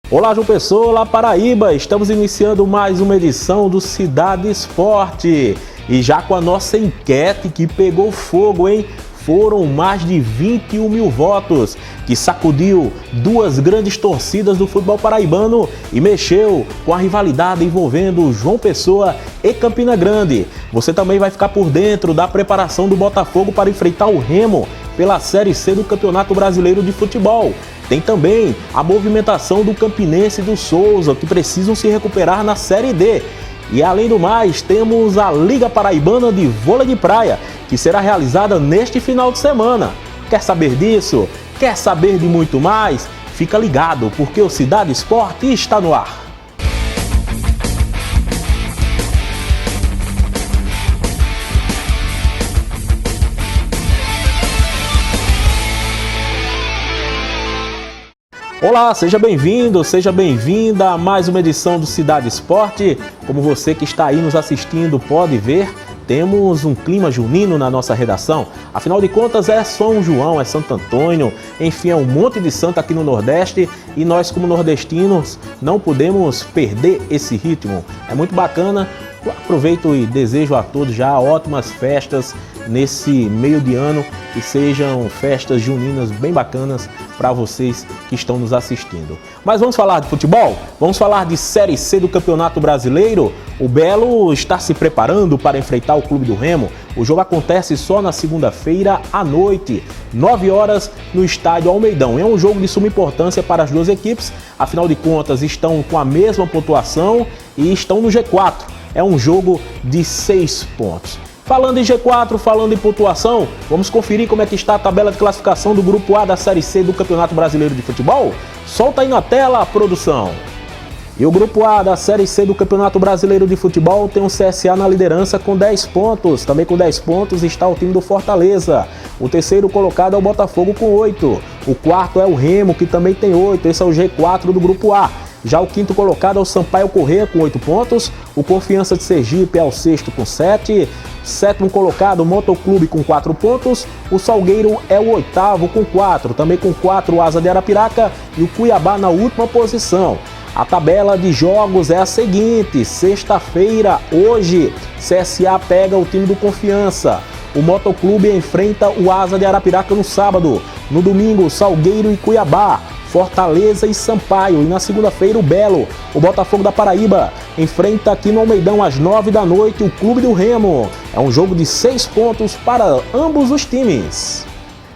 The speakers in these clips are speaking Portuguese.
Olá, João Pessoa, olá, Paraíba! Estamos iniciando mais uma edição do Cidade Esporte e já com a nossa enquete que pegou fogo, hein? Foram mais de 21 mil votos, que sacudiu duas grandes torcidas do futebol paraibano e mexeu com a rivalidade envolvendo João Pessoa e Campina Grande. Você também vai ficar por dentro da preparação do Botafogo para enfrentar o Remo pela Série C do Campeonato Brasileiro de Futebol. Tem também a movimentação do Campinense e do Souza, que precisam se recuperar na Série D. E além do mais, temos a Liga Paraibana de Vôlei de Praia, que será realizada neste final de semana. Quer saber disso? Quer saber de muito mais? Fica ligado, porque o Cidade Esporte está no ar. Olá, seja bem-vindo, seja bem-vinda a mais uma edição do Cidade Esporte. Como você que está aí nos assistindo pode ver, temos um clima junino na nossa redação. Afinal de contas, é São João, é Santo Antônio, enfim, é um monte de santo aqui no Nordeste e nós, como nordestinos, não podemos perder esse ritmo. É muito bacana. Eu aproveito e desejo a todos já ótimas festas nesse meio de ano, que sejam festas juninas bem bacanas para vocês que estão nos assistindo. Mas vamos falar de futebol? Vamos falar de Série C do Campeonato Brasileiro? O Belo está se preparando para enfrentar o Clube do Remo. O jogo acontece só na segunda-feira à noite, 9 horas, no estádio Almeidão. É um jogo de suma importância para as duas equipes, afinal de contas estão com a mesma pontuação e estão no G4. É um jogo de 6 pontos. Falando em G4, falando em pontuação, vamos conferir como é que está a tabela de classificação do Grupo A da Série C do Campeonato Brasileiro de Futebol? Solta aí na tela, produção! E o Grupo A da Série C do Campeonato Brasileiro de Futebol tem o CSA na liderança com 10 pontos. Também com 10 pontos está o time do Fortaleza. O terceiro colocado é o Botafogo com 8. O quarto é o Remo, que também tem 8. Esse é o G4 do Grupo A. Já o quinto colocado é o Sampaio Corrêa com 8 pontos, o Confiança de Sergipe é o sexto com 7, sétimo colocado o Motoclube com 4 pontos, o Salgueiro é o oitavo com 4, também com 4 o Asa de Arapiraca e o Cuiabá na última posição. A tabela de jogos é a seguinte: sexta-feira, hoje, CSA pega o time do Confiança, o Motoclube enfrenta o Asa de Arapiraca no sábado, no domingo Salgueiro e Cuiabá, Fortaleza e Sampaio, e na segunda-feira o Belo, o Botafogo da Paraíba, enfrenta aqui no Almeidão às 9 da noite o Clube do Remo. É um jogo de 6 pontos para ambos os times.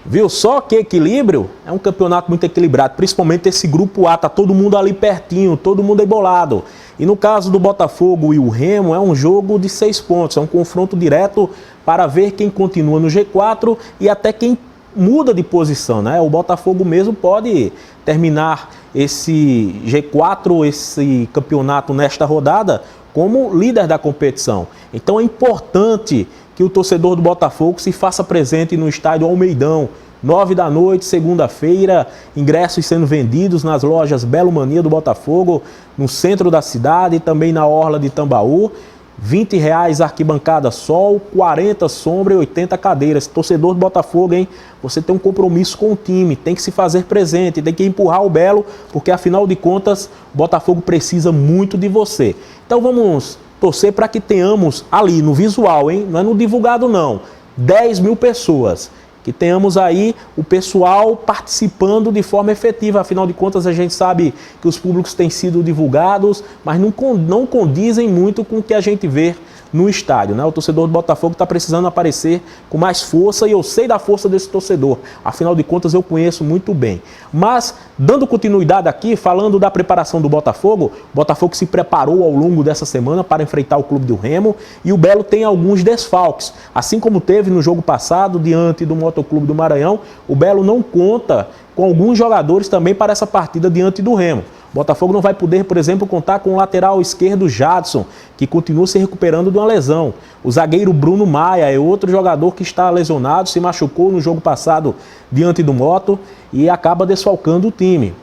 Viu só que equilíbrio? É um campeonato muito equilibrado, principalmente esse Grupo A, tá todo mundo ali pertinho, todo mundo embolado. E no caso do Botafogo e o Remo, é um jogo de 6 pontos, é um confronto direto para ver quem continua no G4 e até quem muda de posição, né? O Botafogo mesmo pode terminar esse G4, esse campeonato nesta rodada, como líder da competição. Então é importante que o torcedor do Botafogo se faça presente no estádio Almeidão, 9 da noite, segunda-feira, ingressos sendo vendidos nas lojas Belo Mania do Botafogo, no centro da cidade e também na orla de Tambaú. R$20 arquibancada sol, 40 sombra e 80 cadeiras. Torcedor do Botafogo, hein? Você tem um compromisso com o time, tem que se fazer presente, tem que empurrar o Belo, porque afinal de contas, o Botafogo precisa muito de você. Então vamos torcer para que tenhamos ali no visual, hein? Não é no divulgado não, 10 mil pessoas. Que tenhamos aí o pessoal participando de forma efetiva. Afinal de contas, a gente sabe que os públicos têm sido divulgados, mas não condizem muito com o que a gente vê no estádio, né? O torcedor do Botafogo está precisando aparecer com mais força e eu sei da força desse torcedor. Afinal de contas, eu conheço muito bem. Mas, dando continuidade aqui, falando da preparação do Botafogo, o Botafogo se preparou ao longo dessa semana para enfrentar o Clube do Remo e o Belo tem alguns desfalques. Assim como teve no jogo passado, diante do Motoclube do Maranhão, o Belo não conta com alguns jogadores também para essa partida diante do Remo. O Botafogo não vai poder, por exemplo, contar com o lateral esquerdo Jadson, que continua se recuperando de uma lesão. O zagueiro Bruno Maia é outro jogador que está lesionado, se machucou no jogo passado diante do Moto e acaba desfalcando o time.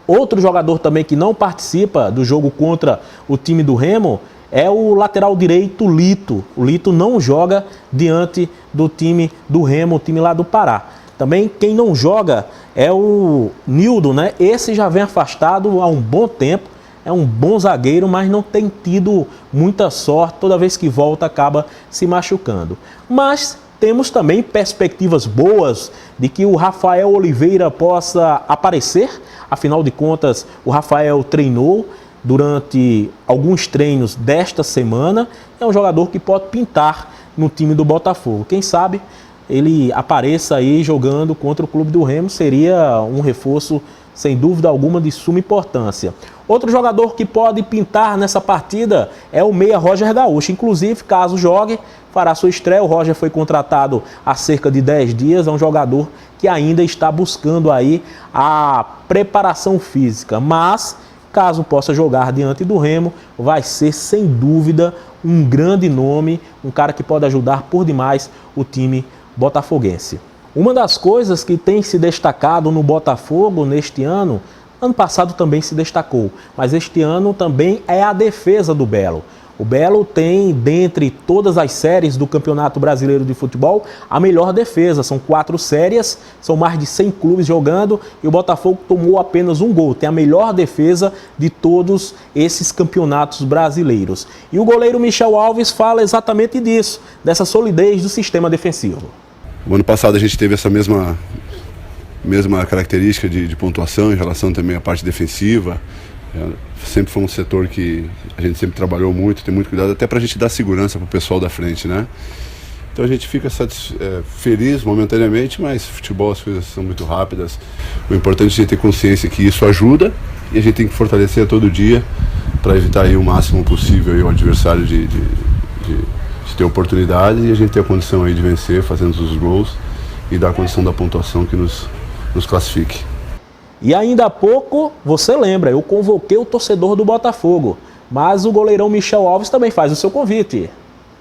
Outro jogador também que não participa do jogo contra o time do Remo é o lateral direito Lito. O Lito não joga diante do time do Remo, o time lá do Pará. Também quem não joga é o Nildo, né? Esse já vem afastado há um bom tempo, é um bom zagueiro, mas não tem tido muita sorte, toda vez que volta acaba se machucando. Mas temos também perspectivas boas de que o Rafael Oliveira possa aparecer, afinal de contas o Rafael treinou durante alguns treinos desta semana, é um jogador que pode pintar no time do Botafogo. Quem sabe ele apareça aí jogando contra o Clube do Remo, seria um reforço sem dúvida alguma de suma importância. Outro jogador que pode pintar nessa partida é o meia Roger Gaúcho, inclusive caso jogue, fará sua estreia. O Roger foi contratado há cerca de 10 dias, é um jogador que ainda está buscando aí a preparação física, mas caso possa jogar diante do Remo, vai ser sem dúvida um grande nome, um cara que pode ajudar por demais o time botafoguense. Uma das coisas que tem se destacado no Botafogo neste ano passado também se destacou, mas este ano também é a defesa do Belo. O Belo tem, dentre todas as séries do Campeonato Brasileiro de Futebol, a melhor defesa. São 4 séries, são mais de 100 clubes jogando e o Botafogo tomou apenas um gol. Tem a melhor defesa de todos esses campeonatos brasileiros. E o goleiro Michel Alves fala exatamente disso, dessa solidez do sistema defensivo. O ano passado a gente teve essa mesma característica de pontuação em relação também à parte defensiva. Sempre foi um setor que a gente sempre trabalhou muito, tem muito cuidado, até para a gente dar segurança para o pessoal da frente, né? Então a gente fica feliz momentaneamente, mas futebol as coisas são muito rápidas. O importante é a gente ter consciência que isso ajuda e a gente tem que fortalecer todo dia para evitar aí o máximo possível aí o adversário de ter oportunidade e a gente ter a condição aí de vencer fazendo os gols e dar a condição da pontuação que nos classifique. E ainda há pouco, você lembra, eu convoquei o torcedor do Botafogo, mas o goleirão Michel Alves também faz o seu convite.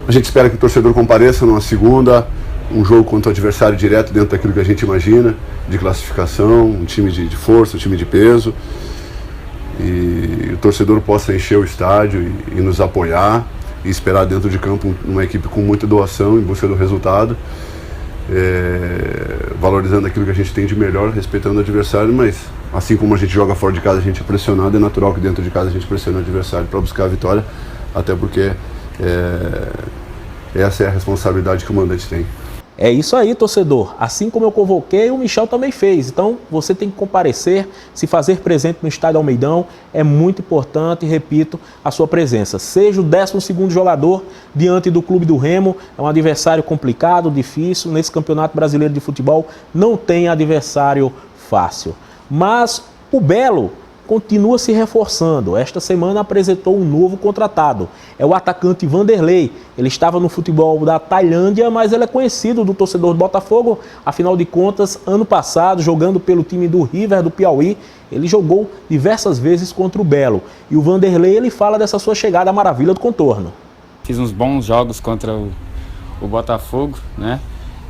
A gente espera que o torcedor compareça numa segunda, um jogo contra o adversário direto dentro daquilo que a gente imagina, de classificação, um time de força, um time de peso, e o torcedor possa encher o estádio e nos apoiar e esperar dentro de campo uma equipe com muita doação em busca do resultado. Valorizando aquilo que a gente tem de melhor, respeitando o adversário, mas assim como a gente joga fora de casa, a gente é pressionado, é natural que dentro de casa a gente pressione o adversário para buscar a vitória, até porque essa é a responsabilidade que o mandante tem. É isso aí, torcedor. Assim como eu convoquei, o Michel também fez. Então, você tem que comparecer, se fazer presente no Estádio Almeidão. É muito importante, repito, a sua presença. Seja o 12º jogador diante do Clube do Remo. É um adversário complicado, difícil. Nesse Campeonato Brasileiro de Futebol não tem adversário fácil. Mas o Belo continua se reforçando. Esta semana apresentou um novo contratado. É o atacante Vanderlei. Ele estava no futebol da Tailândia, mas ele é conhecido do torcedor do Botafogo. Afinal de contas, ano passado, jogando pelo time do River do Piauí, ele jogou diversas vezes contra o Belo. E o Vanderlei, ele fala dessa sua chegada à maravilha do contorno. Fiz uns bons jogos contra o Botafogo, né?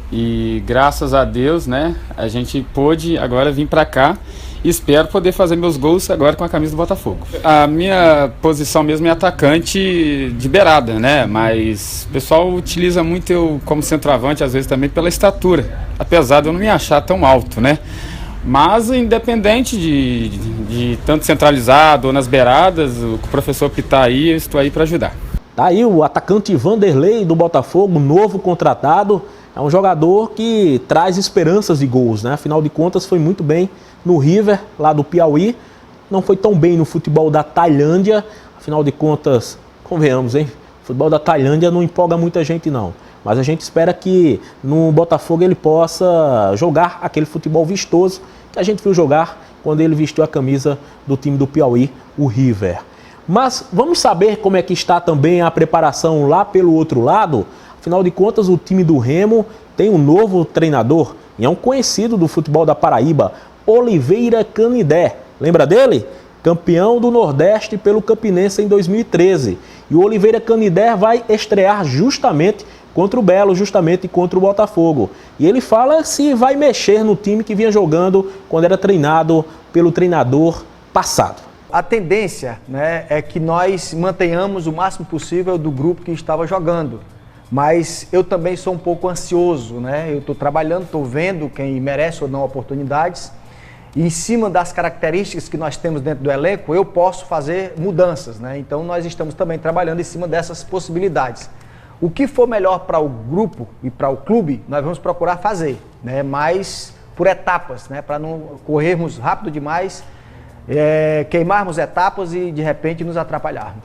E graças a Deus, né, a gente pôde agora vir para cá. Espero poder fazer meus gols agora com a camisa do Botafogo. A minha posição mesmo é atacante de beirada, né? Mas o pessoal utiliza muito eu como centroavante, às vezes também pela estatura. Apesar de eu não me achar tão alto, né? Mas independente de tanto centralizado ou nas beiradas, o professor pitar aí, eu estou aí para ajudar. Tá aí o atacante Vanderlei do Botafogo, novo contratado. É um jogador que traz esperanças de gols, né? Afinal de contas, foi muito bem no River, lá do Piauí. Não foi tão bem no futebol da Tailândia. Afinal de contas, convenhamos, hein? O futebol da Tailândia não empolga muita gente, não. Mas a gente espera que no Botafogo ele possa jogar aquele futebol vistoso que a gente viu jogar quando ele vestiu a camisa do time do Piauí, o River. Mas vamos saber como é que está também a preparação lá pelo outro lado. Afinal de contas, o time do Remo tem um novo treinador e é um conhecido do futebol da Paraíba, Oliveira Canidé. Lembra dele? Campeão do Nordeste pelo Campinense em 2013. E o Oliveira Canidé vai estrear justamente contra o Belo, justamente contra o Botafogo. E ele fala se vai mexer no time que vinha jogando quando era treinado pelo treinador passado. A tendência, né, é que nós mantenhamos o máximo possível do grupo que estava jogando. Mas eu também sou um pouco ansioso, né? Eu estou trabalhando, estou vendo quem merece ou não oportunidades E em cima das características que nós temos dentro do elenco, eu posso fazer mudanças, né? Então nós estamos também trabalhando em cima dessas possibilidades. O que for melhor para o grupo e para o clube, nós vamos procurar fazer, né? Mas por etapas, né? Para não corrermos rápido demais, queimarmos etapas e de repente nos atrapalharmos.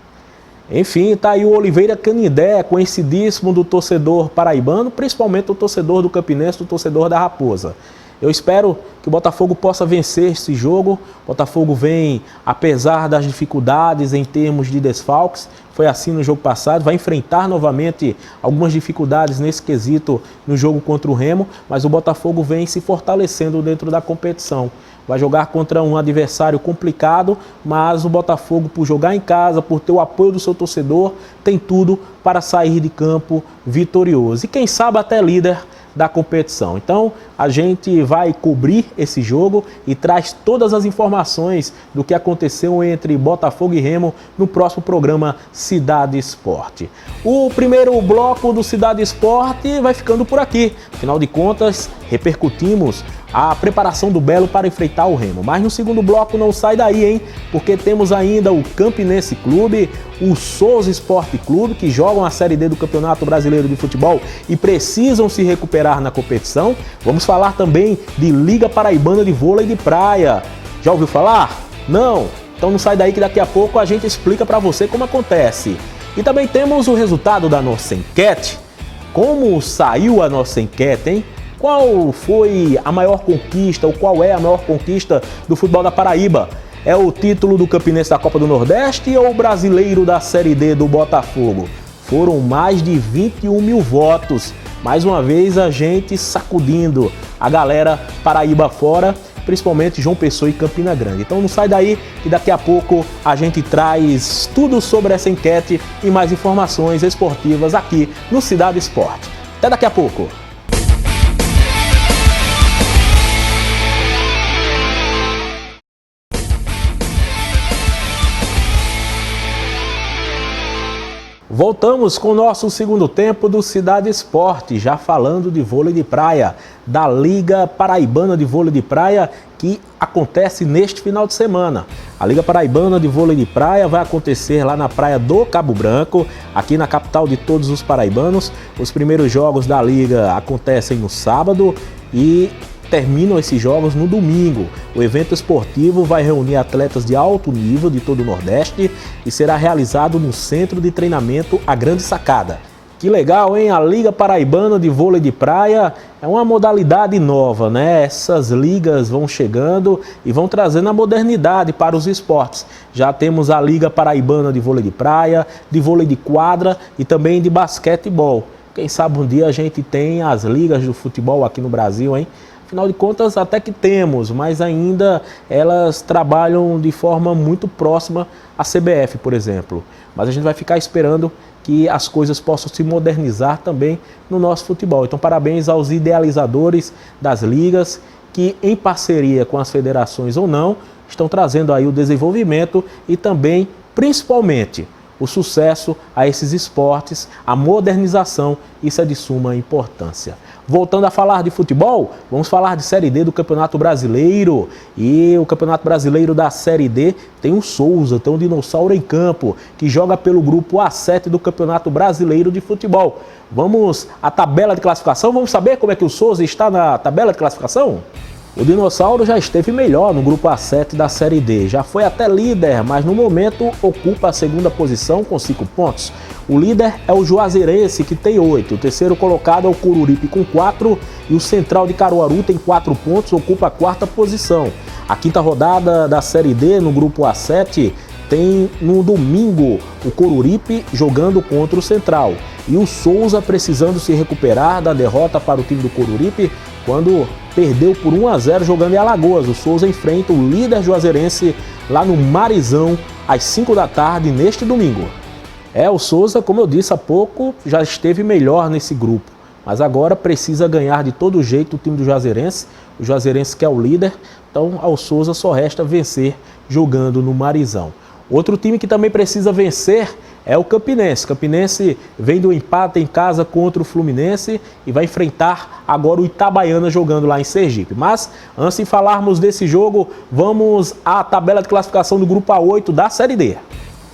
Enfim, tá aí o Oliveira Canindé, conhecidíssimo do torcedor paraibano, principalmente do torcedor do Campinense, do torcedor da Raposa. Eu espero que o Botafogo possa vencer esse jogo. O Botafogo vem, apesar das dificuldades em termos de desfalques, foi assim no jogo passado, vai enfrentar novamente algumas dificuldades nesse quesito no jogo contra o Remo, mas o Botafogo vem se fortalecendo dentro da competição. Vai jogar contra um adversário complicado, mas o Botafogo, por jogar em casa, por ter o apoio do seu torcedor, tem tudo para sair de campo vitorioso. E quem sabe até líder da competição. Então a gente vai cobrir esse jogo e traz todas as informações do que aconteceu entre Botafogo e Remo no próximo programa Cidade Esporte. O primeiro bloco do Cidade Esporte vai ficando por aqui. Afinal de contas, repercutimos a preparação do Belo para enfrentar o Remo. Mas no segundo bloco não sai daí, hein? Porque temos ainda o Campinense Clube, o Souza Esporte Clube, que jogam a Série D do Campeonato Brasileiro de Futebol e precisam se recuperar na competição. Vamos falar também de Liga Paraibana de Vôlei de Praia. Já ouviu falar? Não? Então não sai daí que daqui a pouco a gente explica para você como acontece. E também temos o resultado da nossa enquete. Como saiu a nossa enquete, hein? Qual foi a maior conquista, ou qual é a maior conquista do futebol da Paraíba? É o título do Campinense da Copa do Nordeste ou o brasileiro da Série D do Botafogo? Foram mais de 21 mil votos. Mais uma vez a gente sacudindo a galera Paraíba fora, principalmente João Pessoa e Campina Grande. Então não sai daí que daqui a pouco a gente traz tudo sobre essa enquete e mais informações esportivas aqui no Cidade Esporte. Até daqui a pouco! Voltamos com o nosso segundo tempo do Cidade Esporte, já falando de vôlei de praia, da Liga Paraibana de Vôlei de Praia, que acontece neste final de semana. A Liga Paraibana de Vôlei de Praia vai acontecer lá na praia do Cabo Branco, aqui na capital de todos os paraibanos. Os primeiros jogos da Liga acontecem no sábado e terminam esses jogos no domingo. O evento esportivo vai reunir atletas de alto nível de todo o Nordeste e será realizado no Centro de Treinamento A Grande Sacada. Que legal, hein? A Liga Paraibana de Vôlei de Praia é uma modalidade nova, né? Essas ligas vão chegando e vão trazendo a modernidade para os esportes. Já temos a Liga Paraibana de Vôlei de Praia, de vôlei de quadra e também de basquetebol. Quem sabe um dia a gente tem as ligas do futebol aqui no Brasil, hein? Afinal de contas, até que temos, mas ainda elas trabalham de forma muito próxima à CBF, por exemplo. Mas a gente vai ficar esperando que as coisas possam se modernizar também no nosso futebol. Então, parabéns aos idealizadores das ligas que, em parceria com as federações ou não, estão trazendo aí o desenvolvimento e também, principalmente, o sucesso a esses esportes, a modernização, isso é de suma importância. Voltando a falar de futebol, vamos falar de Série D do Campeonato Brasileiro. E o Campeonato Brasileiro da Série D tem o Souza, tem um dinossauro em campo, que joga pelo grupo A7 do Campeonato Brasileiro de Futebol. Vamos à tabela de classificação, vamos saber como é que o Souza está na tabela de classificação? O dinossauro já esteve melhor no grupo A7 da Série D, já foi até líder, mas no momento ocupa a segunda posição com 5 pontos. O líder é o Juazeirense, que tem 8, o terceiro colocado é o Coruripe com 4 e o Central de Caruaru tem 4 pontos, ocupa a 4ª posição. A quinta rodada da Série D no grupo A7 tem no domingo o Coruripe jogando contra o Central e o Souza precisando se recuperar da derrota para o time do Coruripe quando perdeu por 1-0 jogando em Alagoas. O Souza enfrenta o líder juazeirense lá no Marizão às 5 da tarde neste domingo. O Souza, como eu disse há pouco, já esteve melhor nesse grupo, mas agora precisa ganhar de todo jeito o time do Juazeirense, o Juazeirense que é o líder, então ao Souza só resta vencer jogando no Marizão. Outro time que também precisa vencer é o Campinense. O Campinense vem do empate em casa contra o Fluminense e vai enfrentar agora o Itabaiana jogando lá em Sergipe. Mas, antes de falarmos desse jogo, vamos à tabela de classificação do Grupo A8 da Série D.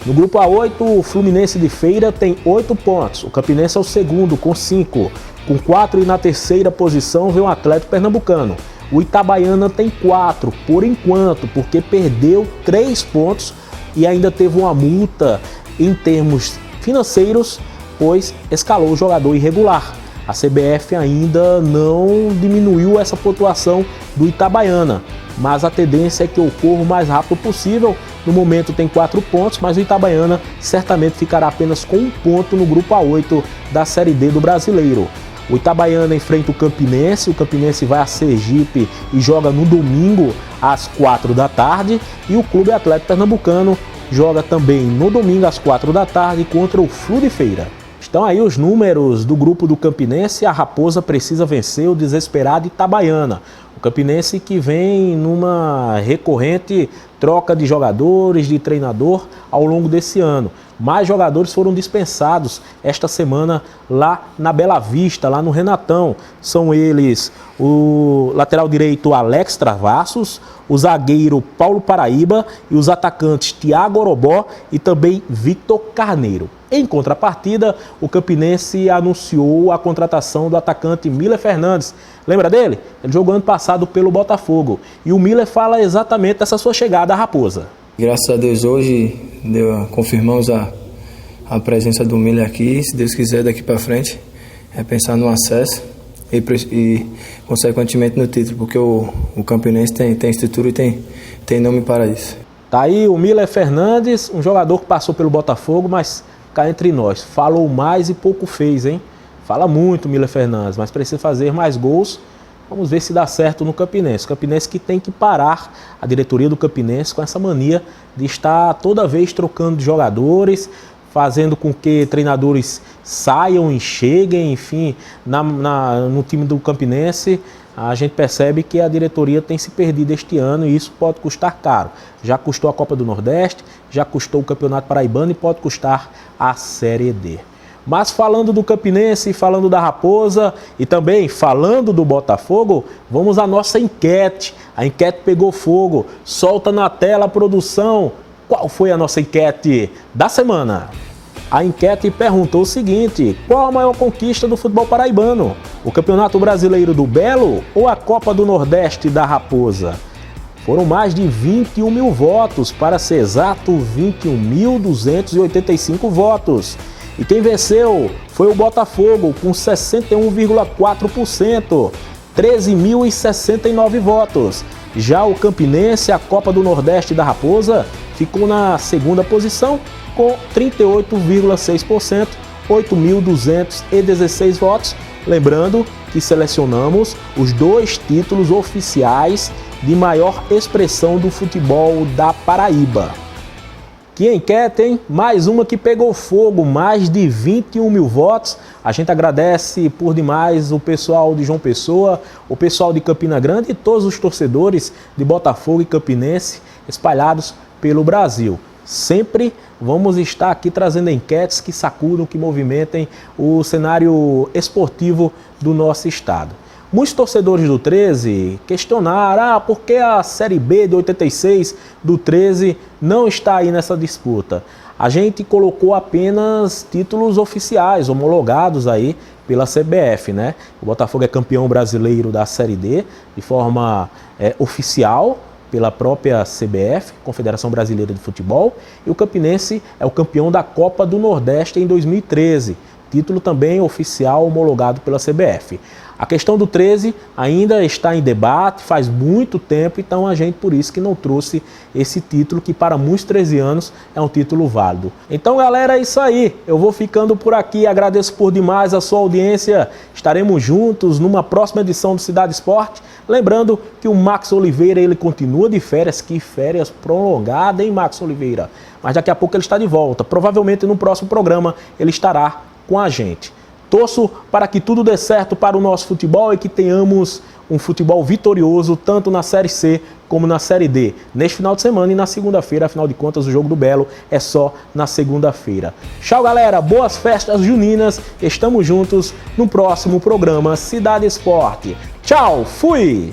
No Grupo A8, o Fluminense de Feira tem 8 pontos. O Campinense é o segundo, com 5. Com 4 e na terceira posição vem o Atlético Pernambucano. O Itabaiana tem 4, por enquanto, porque perdeu 3 pontos e ainda teve uma multa em termos financeiros, pois escalou o jogador irregular. A CBF ainda não diminuiu essa pontuação do Itabaiana, mas a tendência é que ocorra o mais rápido possível. No momento tem 4 pontos, mas o Itabaiana certamente ficará apenas com 1 ponto no Grupo A8 da Série D do Brasileiro. O Itabaiana enfrenta o Campinense vai a Sergipe e joga no domingo às 4 da tarde. E o Clube Atlético Pernambucano joga também no domingo às 4 da tarde contra o Flu de Feira. Estão aí os números do grupo do Campinense. A Raposa precisa vencer o desesperado Itabaiana. O Campinense que vem numa recorrente troca de jogadores, de treinador ao longo desse ano. Mais jogadores foram dispensados esta semana lá na Bela Vista, lá no Renatão. São eles o lateral direito Alex Travassos, o zagueiro Paulo Paraíba e os atacantes Thiago Orobó e também Victor Carneiro. Em contrapartida, o Campinense anunciou a contratação do atacante Miller Fernandes. Lembra dele? Ele jogou ano passado pelo Botafogo. E o Miller fala exatamente dessa sua chegada à Raposa. Graças a Deus hoje confirmamos a presença do Miller aqui. Se Deus quiser, daqui para frente é pensar no acesso e consequentemente no título, porque o Campinense tem estrutura e tem nome para isso. Tá aí o Miller Fernandes, um jogador que passou pelo Botafogo, mas cá entre nós, falou mais e pouco fez, hein? Fala muito o Miller Fernandes, mas precisa fazer mais gols. Vamos ver se dá certo no Campinense. O Campinense que tem que parar, a diretoria do Campinense, com essa mania de estar toda vez trocando de jogadores, fazendo com que treinadores saiam e cheguem, enfim, no time do Campinense. A gente percebe que a diretoria tem se perdido este ano e isso pode custar caro. Já custou a Copa do Nordeste, já custou o Campeonato Paraibano e pode custar a Série D. Mas falando do Campinense, falando da Raposa e também falando do Botafogo, vamos à nossa enquete. A enquete pegou fogo. Solta na tela a produção. Qual foi a nossa enquete da semana? A enquete perguntou o seguinte: qual a maior conquista do futebol paraibano? O Campeonato Brasileiro do Belo ou a Copa do Nordeste da Raposa? Foram mais de 21 mil votos, para ser exato, 21.285 votos. E quem venceu foi o Botafogo, com 61,4%, 13.069 votos. Já o Campinense, a Copa do Nordeste da Raposa, ficou na segunda posição, com 38,6%, 8.216 votos. Lembrando que selecionamos os 2 títulos oficiais de maior expressão do futebol da Paraíba. Que enquete, hein? Mais uma que pegou fogo, mais de 21 mil votos. A gente agradece por demais o pessoal de João Pessoa, o pessoal de Campina Grande e todos os torcedores de Botafogo e Campinense espalhados pelo Brasil. Sempre vamos estar aqui trazendo enquetes que sacudam, que movimentem o cenário esportivo do nosso estado. Muitos torcedores do 13 questionaram por que a Série B de 86 do 13 não está aí nessa disputa. A gente colocou apenas títulos oficiais, homologados aí pela CBF, né? O Botafogo é campeão brasileiro da Série D de forma oficial pela própria CBF, Confederação Brasileira de Futebol, e o Campinense é o campeão da Copa do Nordeste em 2013, título também oficial homologado pela CBF. A questão do 13 ainda está em debate, faz muito tempo, então a gente por isso que não trouxe esse título, que para muitos 13 anos é um título válido. Então galera, é isso aí, eu vou ficando por aqui, agradeço por demais a sua audiência, estaremos juntos numa próxima edição do Cidade Esporte. Lembrando que o Max Oliveira, ele continua de férias, que férias prolongadas, hein, Max Oliveira? Mas daqui a pouco ele está de volta, provavelmente no próximo programa ele estará com a gente. Torço para que tudo dê certo para o nosso futebol e que tenhamos um futebol vitorioso tanto na Série C como na Série D, neste final de semana e na segunda-feira. Afinal de contas, o jogo do Belo é só na segunda-feira. Tchau, galera, boas festas juninas, estamos juntos no próximo programa Cidade Esporte. Tchau, fui!